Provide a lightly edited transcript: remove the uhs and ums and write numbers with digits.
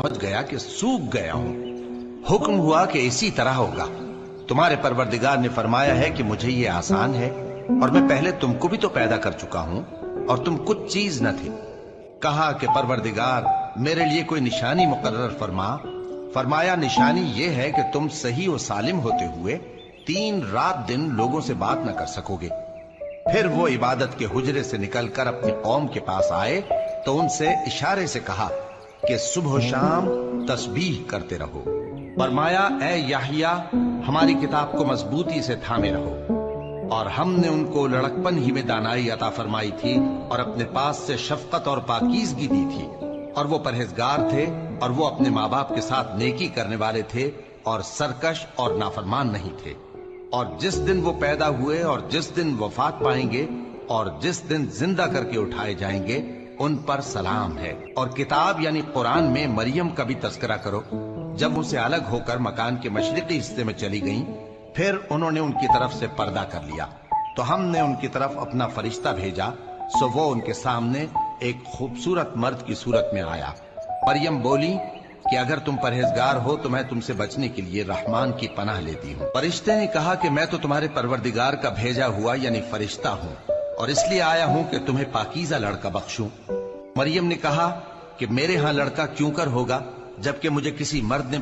पहुंच गया कि सूख गया हूं। हुक्म हुआ कि इसी तरह होगा। तुम्हारे परवरदिगार ने फरमाया है कि मुझे ये आसान है, और मैं पहले तुमको भी तो पैदा कर चुका हूं और तुम कुछ चीज न थे। कहा कि परवरदिगार मेरे लिए कोई निशानी मुकर्रर फरमा। फरमाया निशानी ये है कि तुम सही और सालिम होते हुए 3 रात दिन लोगों से बात न कर सकोगे। फिर वो इबादत के हुजरे से निकलकर अपनी कौम के पास आए तो उनसे इशारे से कहा कि सुबह शाम तस्बीह करते रहो। फरमाया ए याहिया, हमारी किताब को मजबूती से थामे रहो। और हमने उनको लड़कपन ही में दानाई अता फरमाई थी और अपने पास से शफकत और पाकीज़गी दी थी, और वो परहेजगार थे और वो अपने माँ बाप के साथ नेकी करने वाले थे और सरकश और नाफरमान नहीं थे। और जिस दिन वो पैदा हुए और जिस दिन वफात पाएंगे और जिस दिन जिंदा करके उठाए जाएंगे उन पर सलाम है। और किताब यानी कुरान में मरियम का भी तस्करा करो। जब उनसे अलग होकर मकान के मशरिकी हिस्से में चली गईं, फिर उन्होंने उनकी तरफ से पर्दा कर लिया, तो हमने उनकी तरफ अपना फरिश्ता भेजा, सो वो उनके सामने एक खूबसूरत मर्द की सूरत में आया। मरियम बोली कि अगर तुम परहेजगार हो तो मैं तुमसे बचने के लिए रहमान की पनाह लेती हूँ। फरिश्ते ने कहा कि मैं तो तुम्हारे परवरदिगार का भेजा हुआ यानी फरिश्ता हूँ, और इसलिए आया हूँ कि तुम्हें पाकीज़ा लड़का बख्शूं। मरियम ने कहा कि मेरे यहाँ लड़का क्यों कर होगा, जबकि मुझे किसी मर्द ने